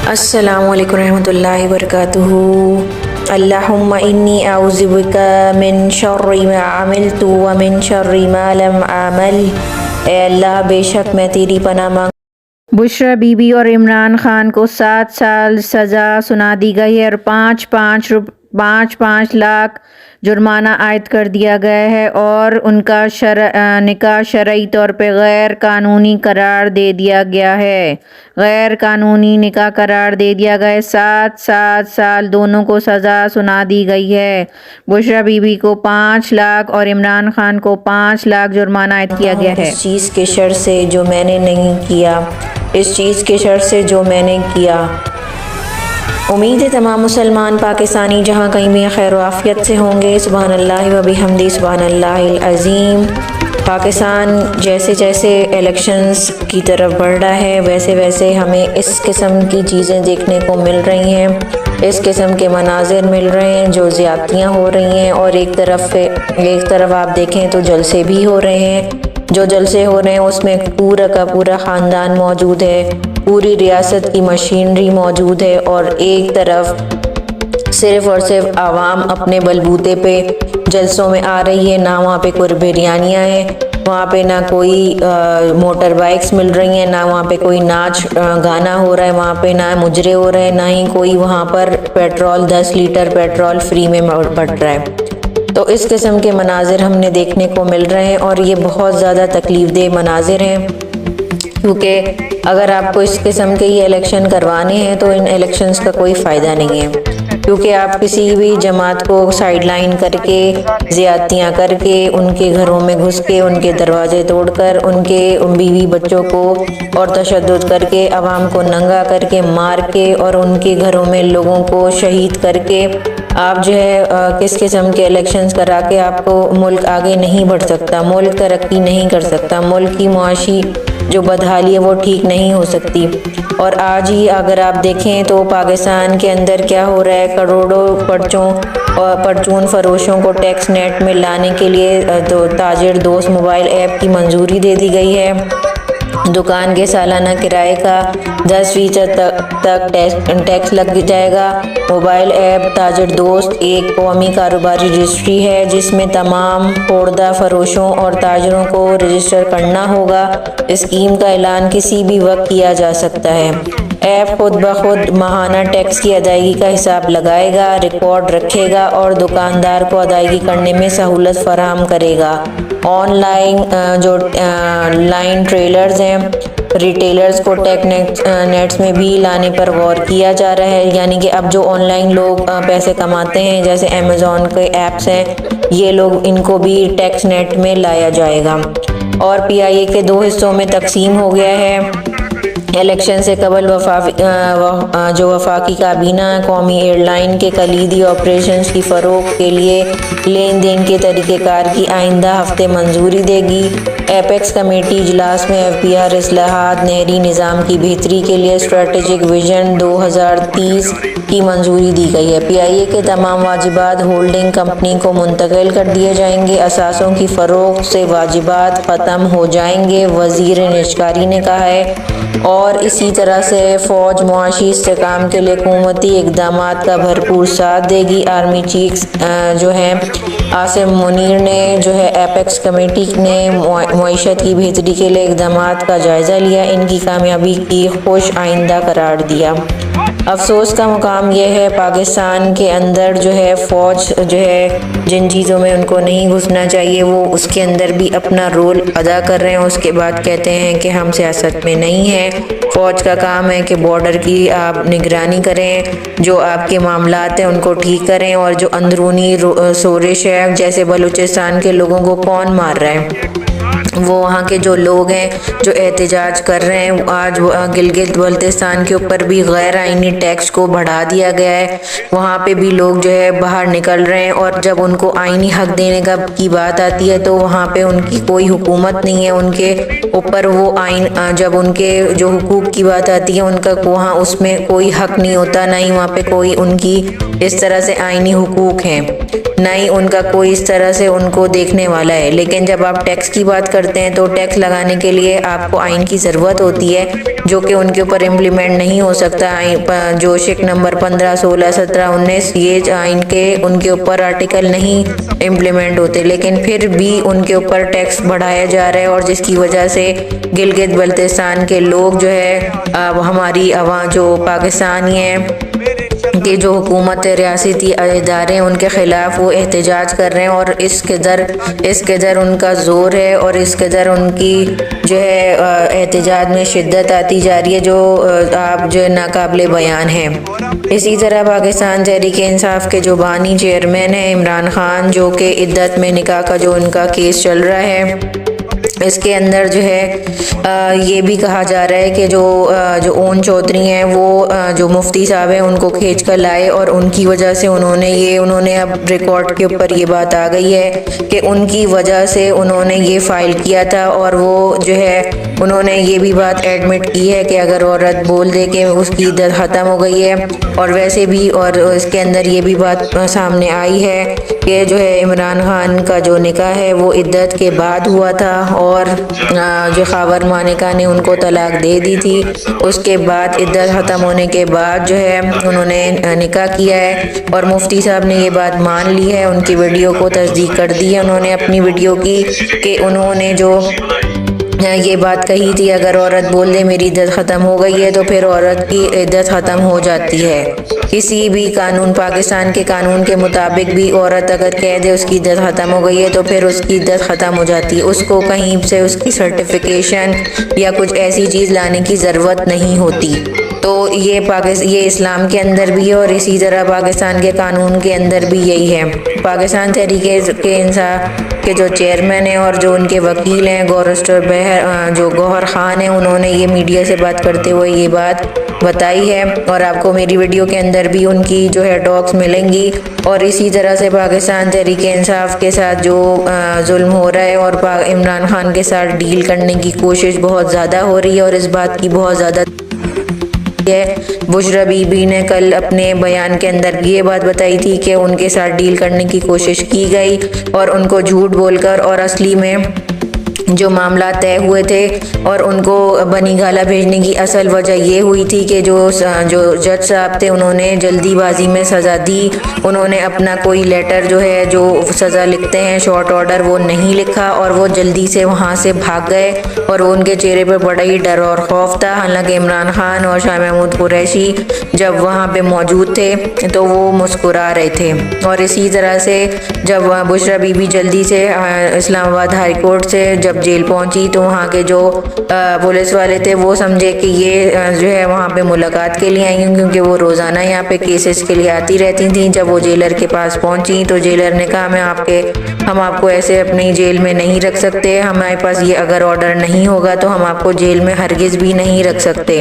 السلام علیکم رحمۃ اللہ وبرکاتہ۔ اللہم انی اعوذ بک من شر ما عملت ومن شر ما لم اعمل۔ اے اللہ بے شک میں تیری پناہ مانگ۔ بشریٰ بی بی اور عمران خان کو 7 سال سزا سنا دی گئی ہے اور 5 لاکھ جرمانہ عائد کر دیا گیا ہے اور ان کا نکاح شرعی طور پہ غیر قانونی قرار دے دیا گیا ہے۔ غیر قانونی نکاح قرار دے دیا گیا ہے۔ 7 سال دونوں کو سزا سنا دی گئی ہے۔ بشریٰ بی بی کو 5 لاکھ اور عمران خان کو 5 لاکھ جرمانہ عائد کیا گیا ہے۔ اس چیز کے شر سے جو میں نے نہیں کیا، اس چیز کے شر سے جو میں نے کیا۔ امید ہے تمام مسلمان پاکستانی جہاں کہیں بھی خیر و عافیت سے ہوں گے۔ سبحان اللہ و بحمدہ سبحان اللہ العظیم۔ پاکستان جیسے جیسے الیکشنز کی طرف بڑھ رہا ہے ویسے ویسے ہمیں اس قسم کی چیزیں دیکھنے کو مل رہی ہیں، اس قسم کے مناظر مل رہے ہیں جو زیادتیاں ہو رہی ہیں، اور ایک طرف آپ دیکھیں تو جلسے بھی ہو رہے ہیں۔ جو جلسے ہو رہے ہیں اس میں پورا کا پورا خاندان موجود ہے، پوری ریاست کی مشینری موجود ہے، اور ایک طرف صرف اور صرف عوام اپنے بلبوتے پہ جلسوں میں آ رہی ہے۔ نہ وہاں پہ کوئی بریانیاں ہیں، وہاں پہ نہ کوئی موٹر بائکس مل رہی ہیں، نہ وہاں پہ کوئی ناچ گانا ہو رہا ہے، وہاں پہ نہ مجرے ہو رہے ہیں، نہ ہی کوئی وہاں پر پیٹرول 10 لیٹر پیٹرول فری میں بٹ رہا ہے۔ تو اس قسم کے مناظر ہم نے دیکھنے کو مل رہے ہیں اور یہ بہت زیادہ تکلیف دہ مناظر ہیں، کیونکہ اگر آپ کو اس قسم کے یہ الیکشن کروانے ہیں تو ان الیکشنز کا کوئی فائدہ نہیں ہے، کیونکہ آپ کسی بھی جماعت کو سائیڈ لائن کر کے، زیادتیاں کر کے، ان کے گھروں میں گھس کے، ان کے دروازے توڑ کر، ان کے بیوی بچوں کو اور تشدد کر کے، عوام کو ننگا کر کے، مار کے، اور ان کے گھروں میں لوگوں کو شہید کر کے آپ جو ہے کس قسم کے الیکشنز کرا کے آپ کو ملک آگے نہیں بڑھ سکتا، ملک ترقی نہیں کر سکتا، ملک کی معاشی جو بدحالی ہے وہ ٹھیک نہیں ہو سکتی۔ اور آج ہی اگر آپ دیکھیں تو پاکستان کے اندر کیا ہو رہا ہے، کروڑوں پرچون فروشوں کو ٹیکس نیٹ میں لانے کے لیے تو تاجر دوست موبائل ایپ کی منظوری دے دی گئی ہے۔ دکان کے سالانہ کرائے کا 10% تک ٹیکس لگ جائے گا۔ موبائل ایپ تاجر دوست ایک قومی کاروباری رجسٹری ہے جس میں تمام خوردہ فروشوں اور تاجروں کو رجسٹر کرنا ہوگا۔ اسکیم کا اعلان کسی بھی وقت کیا جا سکتا ہے۔ ایپ خود بخود ماہانہ ٹیکس کی ادائیگی کا حساب لگائے گا، ریکارڈ رکھے گا اور دکاندار کو ادائیگی کرنے میں سہولت فراہم کرے گا۔ آن لائن جو لائن ٹریلرز ہیں، ریٹیلرز کو ٹیکس نیٹس میں بھی لانے پر غور کیا جا رہا ہے، یعنی کہ اب جو آن لائن لوگ پیسے کماتے ہیں جیسے امیزون کے ایپس ہیں، یہ لوگ ان کو بھی ٹیکس نیٹ میں لایا جائے گا۔ اور PIA کے 2 حصوں میں تقسیم ہو گیا ہے۔ الیکشن سے قبل جو وفاقی کابینہ قومی ایئر لائن کے کلیدی آپریشنز کی فروغ کے لیے لین دین کے طریقہ کار کی آئندہ ہفتے منظوری دے گی۔ ایپیکس کمیٹی اجلاس میں FBR اصلاحات، نہری نظام کی بہتری کے لیے اسٹریٹجک ویژن 2030 کی منظوری دی گئی ہے۔ PIA کے تمام واجبات ہولڈنگ کمپنی کو منتقل کر دیے جائیں گے۔ اثاثوں کی فروخت سے واجبات ختم ہو جائیں گے، وزیر نجکاری نے کہا ہے۔ اور اسی طرح سے فوج معاشی استحکام کے لیے حکومتی اقدامات کا بھرپور ساتھ دے گی۔ آرمی چیف جو ہیں عاصم منیر نے جو ہے ایپیکس کمیٹی نے معیشت کی بہتری کے لیے اقدامات کا جائزہ لیا، ان کی کامیابی کی خوش آئندہ قرار دیا۔ افسوس کا مقام یہ ہے پاکستان کے اندر جو ہے فوج جو ہے جن چیزوں میں ان کو نہیں گھسنا چاہیے وہ اس کے اندر بھی اپنا رول ادا کر رہے ہیں، اس کے بعد کہتے ہیں کہ ہم سیاست میں نہیں ہیں۔ فوج کا کام ہے کہ بارڈر کی آپ نگرانی کریں، جو آپ کے معاملات ہیں ان کو ٹھیک کریں، اور جو اندرونی شورش ہے جیسے بلوچستان کے لوگوں کو کون مار رہا ہے، وہ وہاں کے جو لوگ ہیں جو احتجاج کر رہے ہیں، آج گلگت بلتستان کے اوپر بھی غیر آئینی ٹیکس کو بڑھا دیا گیا ہے، وہاں پہ بھی لوگ جو ہے باہر نکل رہے ہیں، اور جب ان کو آئینی حق دینے کی بات آتی ہے تو وہاں پہ ان کی کوئی حکومت نہیں ہے، ان کے اوپر وہ آئین جب ان کے جو حقوق کی بات آتی ہے ان کا وہاں اس میں کوئی حق نہیں ہوتا، نہ ہی وہاں پہ کوئی ان کی اس طرح سے آئینی حقوق ہیں، نہ ہی ان کا کوئی اس طرح سے ان کو دیکھنے والا ہے۔ لیکن جب آپ ٹیکس کی بات بات کرتے ہیں تو ٹیکس لگانے کے لیے آپ کو آئین کی ضرورت ہوتی ہے جو کہ ان کے اوپر امپلیمنٹ نہیں ہو سکتا. جو شک نمبر 15, 16, 17, 19 یہ آئین کے ان کے اوپر آرٹیکل نہیں امپلیمنٹ ہوتے, لیکن پھر بھی ان کے اوپر ٹیکس بڑھایا جا رہا ہے, اور جس کی وجہ سے گلگت بلتستان کے لوگ جو ہے ہماری عوام جو پاکستانی ہیں کہ جو حکومت ریاستی ادارے ہیں ان کے خلاف وہ احتجاج کر رہے ہیں, اور اس قدر ان کا زور ہے اور اس قدر ان کی جو ہے احتجاج میں شدت آتی جا رہی ہے جو آپ جو ناقابل بیان ہے. اسی طرح پاکستان تحریک انصاف کے جو بانی چیئرمین ہیں عمران خان, جو کہ عدت میں نکاح کا جو ان کا کیس چل رہا ہے, اس کے اندر جو ہے یہ بھی کہا جا رہا ہے کہ جو اون چودھری ہیں وہ جو مفتی صاحب ہیں ان کو کھینچ کر لائے, اور ان کی وجہ سے انہوں نے اب ریکارڈ کے اوپر یہ بات آ گئی ہے کہ ان کی وجہ سے انہوں نے یہ فائل کیا تھا, اور وہ جو ہے انہوں نے یہ بھی بات ایڈمٹ کی ہے کہ اگر عورت بول دے کہ اس کی عدت ختم ہو گئی ہے, اور ویسے بھی اور اس کے اندر یہ بھی بات سامنے آئی ہے کہ جو ہے عمران خان کا جو نکاح ہے وہ عدت کے بعد ہوا تھا, اور جو خاور مانکہ نے ان کو طلاق دے دی تھی, اس کے بعد عدت ختم ہونے کے بعد جو ہے انہوں نے نکاح کیا ہے, اور مفتی صاحب نے یہ بات مان لی ہے, ان کی ویڈیو کو تصدیق کر دی ہے انہوں نے اپنی ویڈیو کی کہ انہوں نے جو یہ بات کہی تھی اگر عورت بول دے میری عدت ختم ہو گئی ہے تو پھر عورت کی عدت ختم ہو جاتی ہے. کسی بھی قانون پاکستان کے قانون کے مطابق بھی عورت اگر کہہ دے اس کی عدت ختم ہو گئی ہے تو پھر اس کی عدت ختم ہو جاتی ہے, اس کو کہیں سے اس کی سرٹیفکیشن یا کچھ ایسی چیز لانے کی ضرورت نہیں ہوتی. تو یہ اسلام کے اندر بھی ہے اور اسی طرح پاکستان کے قانون کے اندر بھی یہی ہے. پاکستان تحریک انصاف کے جو چیئرمین ہیں اور جو ان کے وکیل ہیں جو گوہر خان ہیں, انہوں نے یہ میڈیا سے بات کرتے ہوئے یہ بات بتائی ہے, اور آپ کو میری ویڈیو کے اندر بھی ان کی جو ہے ٹاکس ملیں گی. اور اسی طرح سے پاکستان تحریک انصاف کے ساتھ جو ظلم ہو رہا ہے اور عمران خان کے ساتھ ڈیل کرنے کی کوشش بہت زیادہ ہو رہی ہے, اور اس بات کی بہت زیادہ بشرا بی بی نے کل اپنے بیان کے اندر یہ بات بتائی تھی کہ ان کے ساتھ ڈیل کرنے کی کوشش کی گئی اور ان کو جھوٹ بول کر, اور اصلی میں جو معاملات طے ہوئے تھے اور ان کو بنی گالا بھیجنے کی اصل وجہ یہ ہوئی تھی کہ جو جج صاحب تھے انہوں نے جلدی بازی میں سزا دی, انہوں نے اپنا کوئی لیٹر جو ہے جو سزا لکھتے ہیں شارٹ آرڈر وہ نہیں لکھا, اور وہ جلدی سے وہاں سے بھاگ گئے, اور ان کے چہرے پر بڑا ہی ڈر اور خوف تھا. حالانکہ عمران خان اور شاہ محمود قریشی جب وہاں پہ موجود تھے تو وہ مسکرا رہے تھے. اور اسی طرح سے جب بشرا بی بی جلدی سے اسلام آباد ہائی کورٹ سے جب جیل پہنچی تو وہاں کے جو پولیس والے تھے وہ سمجھے کہ یہ جو ہے وہاں پہ ملاقات کے لیے آئی ہیں, کیونکہ وہ روزانہ یہاں پہ کیسز کے لیے آتی رہتی تھیں. جب وہ جیلر کے پاس پہنچی تو جیلر نے کہا ہم آپ کو ایسے اپنی جیل میں نہیں رکھ سکتے, ہمارے پاس یہ اگر آرڈر نہیں ہوگا تو ہم آپ کو جیل میں ہرگز بھی نہیں رکھ سکتے.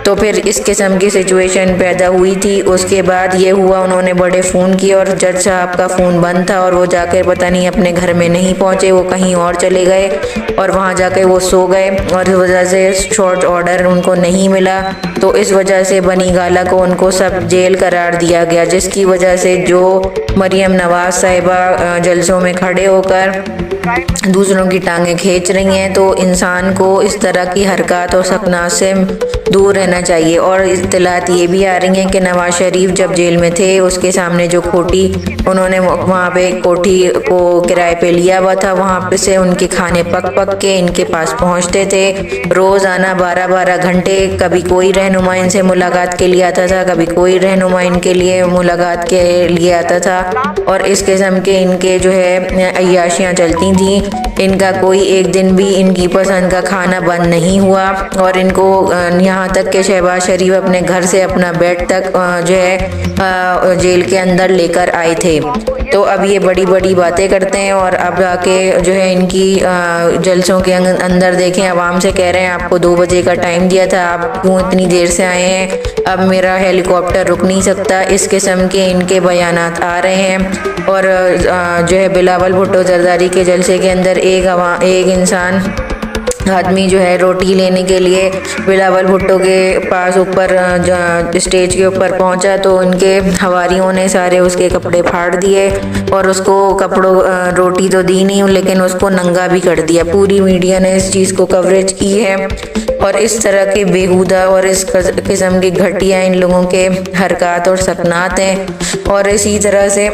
تو پھر اس قسم کی سچویشن پیدا ہوئی تھی. اس کے بعد یہ ہوا انہوں نے بڑے فون کیے اور جج صاحب کا فون بند تھا, اور وہ جا کر پتہ نہیں اپنے گھر میں نہیں پہنچے, وہ کہیں اور چلے گئے اور وہاں جا کے وہ سو گئے, اور اس وجہ سے شارٹ آرڈر ان کو نہیں ملا. تو اس وجہ سے بنی گالا کو ان کو سب جیل قرار دیا گیا, جس کی وجہ سے جو مریم نواز صاحبہ جلسوں میں کھڑے ہو کر دوسروں کی ٹانگیں کھینچ رہی ہیں. تو انسان کو اس طرح کی حرکات اور سکنات سے دور رہنا چاہیے. اور اطلاعات یہ بھی آ رہی ہیں کہ نواز شریف جب جیل میں تھے اس کے سامنے جو کوٹھی انہوں نے وہاں پہ کوٹھی کو کرائے پہ لیا ہوا تھا, وہاں پہ سے ان کے کھانے پک کے ان کے پاس پہنچتے تھے روزانہ 12 گھنٹے. کبھی کوئی رہنما ان سے ملاقات کے لیے آتا تھا, کبھی کوئی رہنما ان کے لیے ملاقات کے لیے آتا تھا, اور اس قسم کے ان کے جو ہے عیاشیاں چلتی تھیں. ان کا کوئی ایک دن بھی ان کی پسند کا کھانا بند نہیں ہوا, اور ان کو یہاں تک کہ شہباز شریف اپنے گھر سے اپنا بیڈ تک جو ہے جیل کے اندر لے کر آئے تھے. تو اب یہ بڑی باتیں کرتے ہیں, اور اب آ کے جو ہے ان کی جلسوں کے اندر دیکھیں عوام سے کہہ رہے ہیں آپ کو 2 بجے کا ٹائم دیا تھا, آپ کیوں اتنی دیر سے آئے ہیں, اب میرا ہیلی کاپٹر رک نہیں سکتا. اس قسم کے ان کے بیانات آ رہے ہیں. اور جو ہے بلاول بھٹو زرداری کے جلسے کے اندر ایک انسان آدمی جو ہے روٹی لینے کے لیے بلاول بھٹو کے پاس اوپر اسٹیج کے اوپر پہنچا تو ان کے حواریوں نے سارے اس کے کپڑے پھاڑ دیے اور اس کو روٹی تو دی نہیں لیکن اس کو ننگا بھی کر دیا۔ پوری میڈیا نے اس چیز کو کوریج کی ہے اور اس طرح کے بیہودہ اور اس قسم کی گھٹیا ان لوگوں کے حرکات اور سکنات ہیں۔ اور اسی طرح سے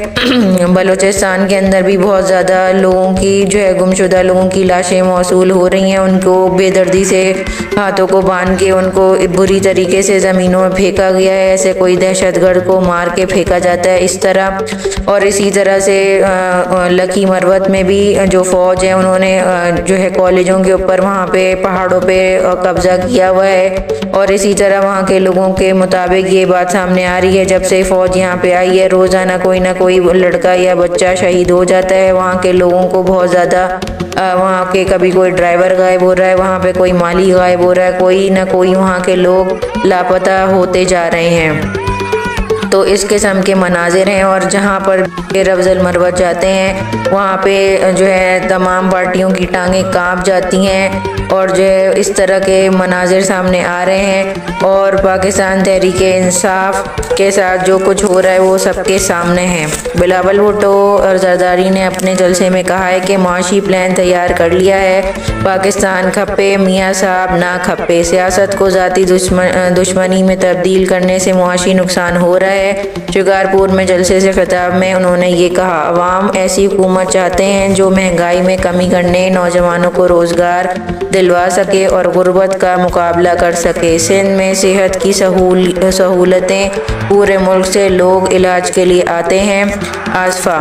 بلوچستان کے اندر بھی بہت زیادہ لوگوں کی جو ہے گمشدہ لوگوں کی لاشیں موصول ہو رہی ہیں، ان کو بے دردی سے ہاتھوں کو باندھ کے ان کو بری طریقے سے زمینوں میں پھینکا گیا ہے، ایسے کوئی دہشت گرد کو مار کے پھینکا جاتا ہے اس طرح۔ اور اسی طرح سے لکی مروت میں بھی جو فوج ہے انہوں نے جو ہے کالجوں کے اوپر وہاں پہ پہاڑوں پہ قبضہ کیا ہوا ہے۔ اور اسی طرح وہاں کے لوگوں کے مطابق یہ بات سامنے آ رہی ہے جب سے فوج یہاں پہ آئی ہے روزانہ کوئی نہ کوئی لڑکا یا بچہ شہید ہو جاتا ہے۔ وہاں کے لوگوں کو بہت زیادہ وہاں کے کبھی کوئی ڈرائیور غائب ہو رہا ہے، وہاں پہ کوئی مالی غائب ہو رہا ہے، کوئی نہ کوئی وہاں کے لوگ لاپتہ ہوتے جا رہے ہیں۔ تو اس قسم کے مناظر ہیں اور جہاں پر رفض المروت جاتے ہیں وہاں پہ جو ہے تمام پارٹیوں کی ٹانگیں کانپ جاتی ہیں اور جو ہے اس طرح کے مناظر سامنے آ رہے ہیں۔ اور پاکستان تحریک انصاف کے ساتھ جو کچھ ہو رہا ہے وہ سب کے سامنے ہے۔ بلاول بھٹو اور زرداری نے اپنے جلسے میں کہا ہے کہ معاشی پلان تیار کر لیا ہے، پاکستان کھپے میاں صاحب نہ کھپے، سیاست کو ذاتی دشمنی میں تبدیل کرنے سے معاشی نقصان ہو رہا ہے۔ شکارپور میں جلسے سے خطاب میں انہوں نے یہ کہا، عوام ایسی حکومت چاہتے ہیں جو مہنگائی میں کمی کرنے، نوجوانوں کو روزگار دلوا سکے اور غربت کا مقابلہ کر سکے۔ سندھ میں صحت کی سہولتیں، پورے ملک سے لوگ علاج کے لیے آتے ہیں۔ آصفہ،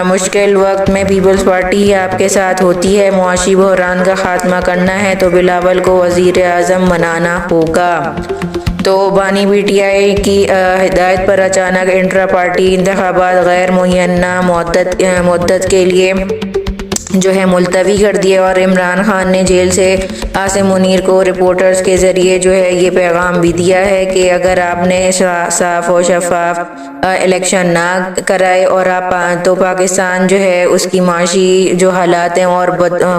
مشکل وقت میں پیپلز پارٹی ہی آپ کے ساتھ ہوتی ہے، معاشی بحران کا خاتمہ کرنا ہے تو بلاول کو وزیر اعظم بنانا ہوگا۔ تو بانی پی ٹی آئی کی ہدایت پر اچانک انٹرا پارٹی انتخابات غیر معینہ مدت کے لیے جو ہے ملتوی کر دیا اور عمران خان نے جیل سے عاصم منیر کو رپورٹرز کے ذریعے جو ہے یہ پیغام بھی دیا ہے کہ اگر آپ نے صاف و شفاف الیکشن نہ کرائے اور آپ تو پاکستان جو ہے اس کی معاشی جو حالات ہیں اور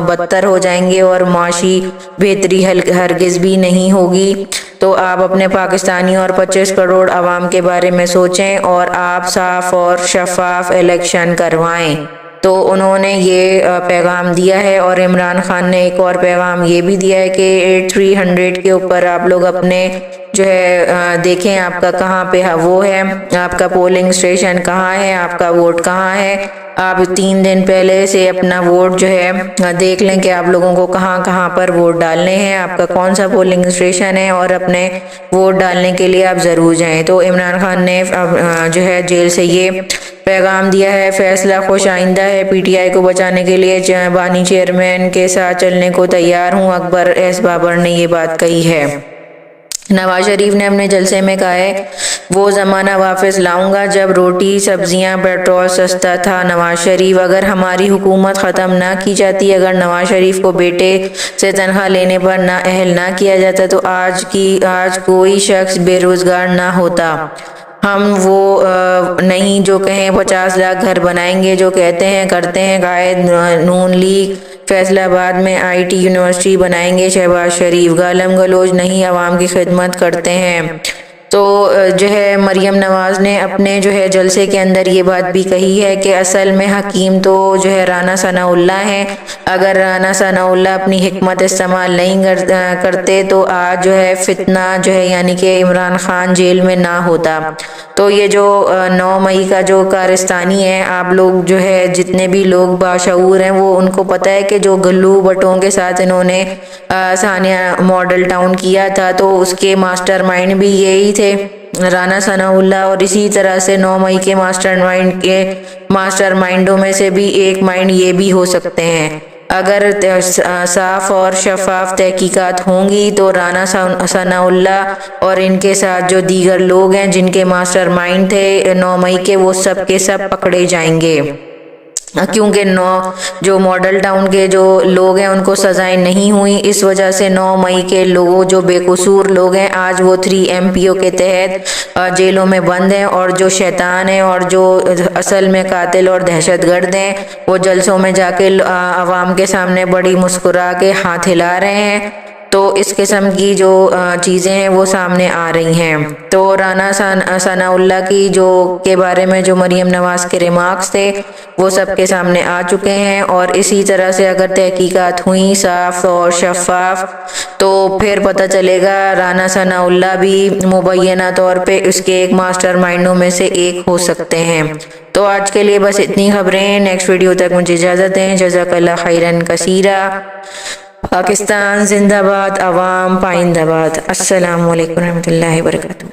بدتر ہو جائیں گے اور معاشی بہتری ہرگز بھی نہیں ہوگی۔ تو آپ اپنے پاکستانی اور 25 کروڑ عوام کے بارے میں سوچیں اور آپ صاف اور شفاف الیکشن کروائیں۔ تو انہوں نے یہ پیغام دیا ہے اور عمران خان نے ایک اور پیغام یہ بھی دیا ہے کہ 8300 کے اوپر آپ لوگ اپنے جو ہے دیکھیں آپ کا کہاں پہ وہ ہے، آپ کا پولنگ اسٹیشن کہاں ہے، آپ کا ووٹ کہاں ہے۔ آپ 3 دن پہلے سے اپنا ووٹ جو ہے دیکھ لیں کہ آپ لوگوں کو کہاں کہاں پر ووٹ ڈالنے ہیں، آپ کا کون سا پولنگ اسٹیشن ہے اور اپنے ووٹ ڈالنے کے لیے آپ ضرور جائیں۔ تو عمران خان نے جو ہے جیل سے یہ پیغام دیا ہے، فیصلہ خوش آئندہ ہے، پی ٹی آئی کو بچانے کے لیے بانی چیئرمین کے ساتھ چلنے کو تیار ہوں، اکبر ایس بابر نے یہ بات کہی ہے۔ نواز شریف نے اپنے جلسے میں کہا ہے، وہ زمانہ واپس لاؤں گا جب روٹی سبزیاں پیٹرول سستا تھا۔ نواز شریف، اگر ہماری حکومت ختم نہ کی جاتی، اگر نواز شریف کو بیٹے سے تنخواہ لینے پر نااہل نہ کیا جاتا تو آج کوئی شخص بے روزگار نہ ہوتا۔ ہم وہ نہیں جو کہیں 50 لاکھ گھر بنائیں گے، جو کہتے ہیں کرتے ہیں۔ قائد نون لیگ فیصل آباد میں آئی ٹی یونیورسٹی بنائیں گے۔ شہباز شریف، گالم گلوچ نہیں، عوام کی خدمت کرتے ہیں۔ تو جو ہے مریم نواز نے اپنے جو ہے جلسے کے اندر یہ بات بھی کہی ہے کہ اصل میں حکیم تو جو ہے رانا ثناء اللہ ہیں، اگر رانا ثناء اللہ اپنی حکمت استعمال نہیں کرتے تو آج جو ہے فتنہ جو ہے یعنی کہ عمران خان جیل میں نہ ہوتا۔ تو یہ جو 9 مئی کا جو کارستانی ہے، آپ لوگ جو ہے جتنے بھی لوگ باشعور ہیں وہ ان کو پتہ ہے کہ جو گلو بٹوں کے ساتھ انہوں نے ثانیہ ماڈل ٹاؤن کیا تھا تو اس کے ماسٹر مائنڈ بھی یہی تھے، رانا ثناء اللہ۔ اور اسی طرح سے 9 مئی کے ماسٹر مائنڈوں میں سے بھی ایک مائنڈ یہ بھی ہو سکتے ہیں۔ اگر صاف اور شفاف تحقیقات ہوں گی تو رانا ثناء اللہ اور ان کے ساتھ جو دیگر لوگ ہیں جن کے ماسٹر مائنڈ تھے 9 مئی کے، وہ سب کے سب پکڑے جائیں گے۔ کیونکہ جو ماڈل ٹاؤن کے جو لوگ ہیں ان کو سزائیں نہیں ہوئیں، اس وجہ سے 9 مئی کے لوگوں جو بے قصور لوگ ہیں آج وہ 3 MPO کے تحت جیلوں میں بند ہیں، اور جو شیطان ہیں اور جو اصل میں قاتل اور دہشت گرد ہیں وہ جلسوں میں جا کے عوام کے سامنے بڑی مسکرا کے ہاتھ ہلا رہے ہیں۔ تو اس قسم کی جو چیزیں ہیں وہ سامنے آ رہی ہیں۔ تو رانا ثناء اللہ کی کے بارے میں جو مریم نواز کے ریمارکس تھے وہ سب کے سامنے آ چکے ہیں، اور اسی طرح سے اگر تحقیقات ہوئیں صاف اور شفاف تو پھر پتہ چلے گا رانا ثناء اللہ بھی مبینہ طور پہ اس کے ایک ماسٹر مائنڈوں میں سے ایک ہو سکتے ہیں۔ تو آج کے لیے بس اتنی خبریں، نیکسٹ ویڈیو تک مجھے اجازت دیں۔ جزاک اللہ خیرن کثیرا۔ پاکستان زندہ باد، عوام پائندہ باد۔ السلام علیکم ورحمۃ اللہ وبرکاتہ۔